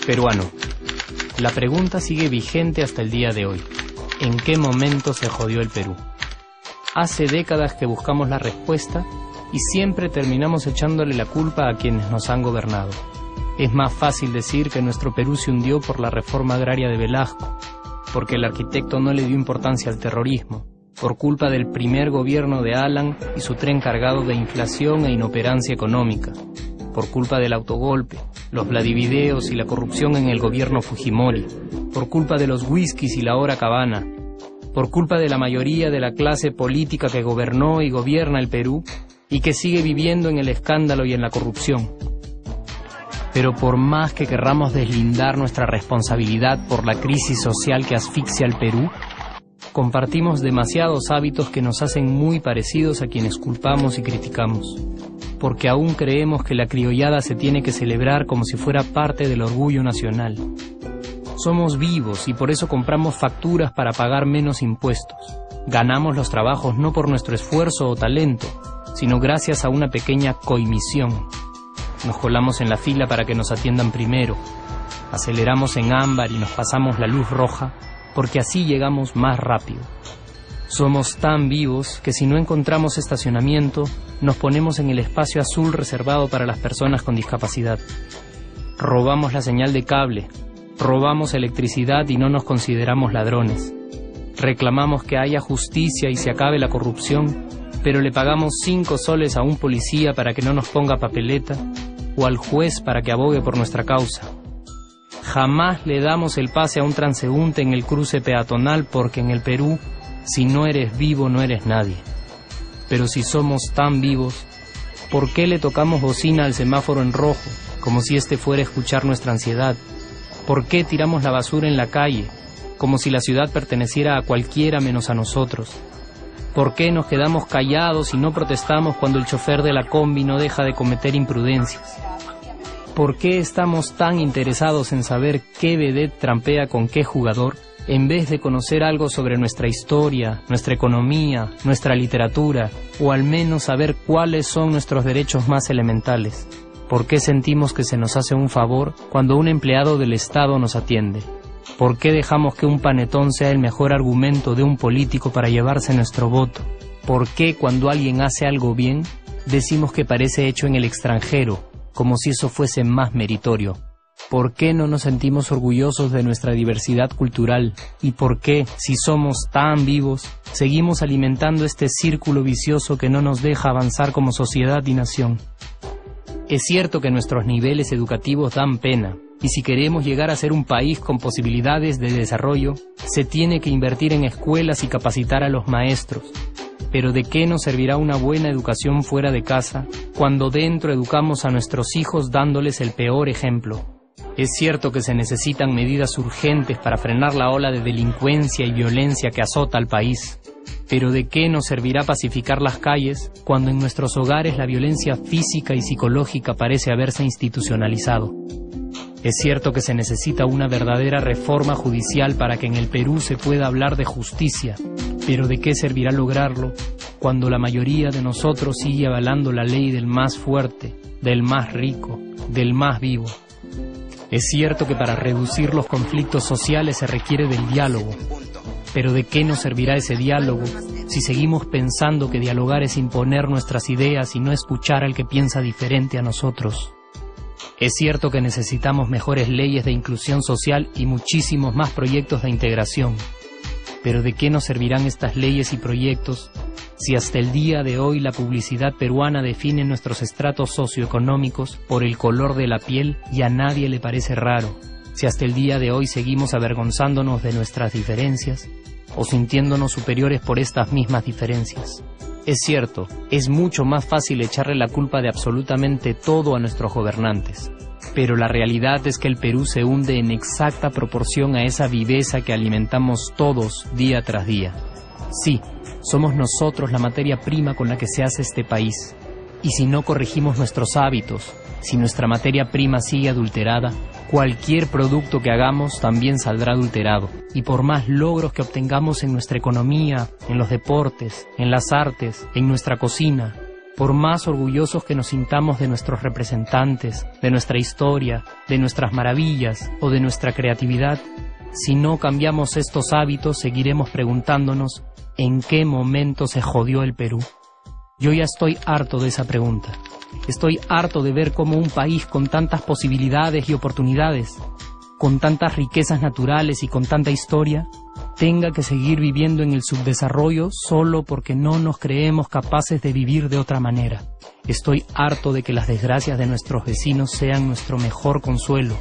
Peruano. La pregunta sigue vigente hasta el día de hoy. ¿En qué momento se jodió el Perú? Hace décadas que buscamos la respuesta y siempre terminamos echándole la culpa a quienes nos han gobernado. Es más fácil decir que nuestro Perú se hundió por la reforma agraria de Velasco, porque el arquitecto no le dio importancia al terrorismo, por culpa del primer gobierno de Alan y su tren cargado de inflación e inoperancia económica, por culpa del autogolpe, los Vladivideos y la corrupción en el gobierno Fujimori, por culpa de los whiskies y la hora cabana, por culpa de la mayoría de la clase política que gobernó y gobierna el Perú y que sigue viviendo en el escándalo y en la corrupción. Pero por más que querramos deslindar nuestra responsabilidad por la crisis social que asfixia al Perú, compartimos demasiados hábitos que nos hacen muy parecidos a quienes culpamos y criticamos, porque aún creemos que la criollada se tiene que celebrar como si fuera parte del orgullo nacional. Somos vivos y por eso compramos facturas para pagar menos impuestos. Ganamos los trabajos no por nuestro esfuerzo o talento, sino gracias a una pequeña coimisión. Nos colamos en la fila para que nos atiendan primero, aceleramos en ámbar y nos pasamos la luz roja, porque así llegamos más rápido. Somos tan vivos que si no encontramos estacionamiento, nos ponemos en el espacio azul reservado para las personas con discapacidad. Robamos la señal de cable, robamos electricidad y no nos consideramos ladrones. Reclamamos que haya justicia y se acabe la corrupción, pero le pagamos 5 soles a un policía para que no nos ponga papeleta o al juez para que abogue por nuestra causa. Jamás le damos el pase a un transeúnte en el cruce peatonal porque en el Perú, si no eres vivo, no eres nadie. Pero si somos tan vivos, ¿por qué le tocamos bocina al semáforo en rojo, como si este fuera a escuchar nuestra ansiedad? ¿Por qué tiramos la basura en la calle, como si la ciudad perteneciera a cualquiera menos a nosotros? ¿Por qué nos quedamos callados y no protestamos cuando el chofer de la combi no deja de cometer imprudencias? ¿Por qué estamos tan interesados en saber qué vedette trampea con qué jugador, en vez de conocer algo sobre nuestra historia, nuestra economía, nuestra literatura, o al menos saber cuáles son nuestros derechos más elementales? ¿Por qué sentimos que se nos hace un favor cuando un empleado del Estado nos atiende? ¿Por qué dejamos que un panetón sea el mejor argumento de un político para llevarse nuestro voto? ¿Por qué cuando alguien hace algo bien, decimos que parece hecho en el extranjero, como si eso fuese más meritorio? ¿Por qué no nos sentimos orgullosos de nuestra diversidad cultural? ¿Y por qué, si somos tan vivos, seguimos alimentando este círculo vicioso que no nos deja avanzar como sociedad y nación? Es cierto que nuestros niveles educativos dan pena, y si queremos llegar a ser un país con posibilidades de desarrollo, se tiene que invertir en escuelas y capacitar a los maestros. Pero ¿de qué nos servirá una buena educación fuera de casa cuando dentro educamos a nuestros hijos dándoles el peor ejemplo? Es cierto que se necesitan medidas urgentes para frenar la ola de delincuencia y violencia que azota al país. Pero ¿de qué nos servirá pacificar las calles cuando en nuestros hogares la violencia física y psicológica parece haberse institucionalizado? Es cierto que se necesita una verdadera reforma judicial para que en el Perú se pueda hablar de justicia, pero ¿de qué servirá lograrlo cuando la mayoría de nosotros sigue avalando la ley del más fuerte, del más rico, del más vivo? Es cierto que para reducir los conflictos sociales se requiere del diálogo, pero ¿de qué nos servirá ese diálogo si seguimos pensando que dialogar es imponer nuestras ideas y no escuchar al que piensa diferente a nosotros? Es cierto que necesitamos mejores leyes de inclusión social y muchísimos más proyectos de integración. Pero ¿de qué nos servirán estas leyes y proyectos si hasta el día de hoy la publicidad peruana define nuestros estratos socioeconómicos por el color de la piel y a nadie le parece raro? Si hasta el día de hoy seguimos avergonzándonos de nuestras diferencias o sintiéndonos superiores por estas mismas diferencias. Es cierto, es mucho más fácil echarle la culpa de absolutamente todo a nuestros gobernantes, pero la realidad es que el Perú se hunde en exacta proporción a esa viveza que alimentamos todos día tras día. Sí, somos nosotros la materia prima con la que se hace este país, y si no corregimos nuestros hábitos, Si nuestra materia prima sigue adulterada, cualquier producto que hagamos también saldrá adulterado. Y por más logros que obtengamos en nuestra economía, en los deportes, en las artes, en nuestra cocina, por más orgullosos que nos sintamos de nuestros representantes, de nuestra historia, de nuestras maravillas o de nuestra creatividad, si no cambiamos estos hábitos, seguiremos preguntándonos ¿en qué momento se jodió el Perú? Yo ya estoy harto de esa pregunta. Estoy harto de ver cómo un país con tantas posibilidades y oportunidades, con tantas riquezas naturales y con tanta historia, tenga que seguir viviendo en el subdesarrollo solo porque no nos creemos capaces de vivir de otra manera. Estoy harto de que las desgracias de nuestros vecinos sean nuestro mejor consuelo.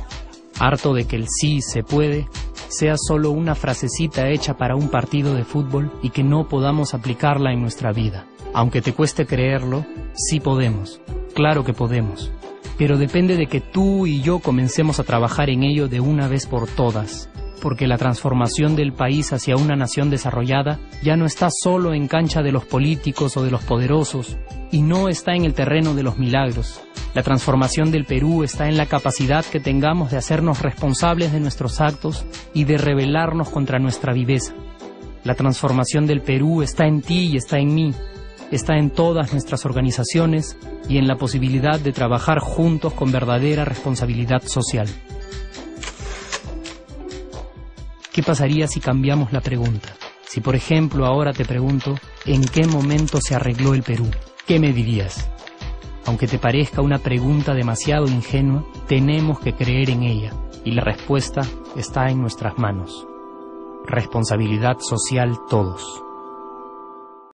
Harto de que el sí se puede sea solo una frasecita hecha para un partido de fútbol y que no podamos aplicarla en nuestra vida. Aunque te cueste creerlo, sí podemos. Claro que podemos. Pero depende de que tú y yo comencemos a trabajar en ello de una vez por todas. Porque la transformación del país hacia una nación desarrollada ya no está solo en cancha de los políticos o de los poderosos, y no está en el terreno de los milagros. La transformación del Perú está en la capacidad que tengamos de hacernos responsables de nuestros actos y de rebelarnos contra nuestra viveza. La transformación del Perú está en ti y está en mí. Está en todas nuestras organizaciones y en la posibilidad de trabajar juntos con verdadera responsabilidad social. ¿Qué pasaría si cambiamos la pregunta? Si, por ejemplo, ahora te pregunto, ¿en qué momento se arregló el Perú? ¿Qué me dirías? Aunque te parezca una pregunta demasiado ingenua, tenemos que creer en ella, y la respuesta está en nuestras manos. Responsabilidad social todos.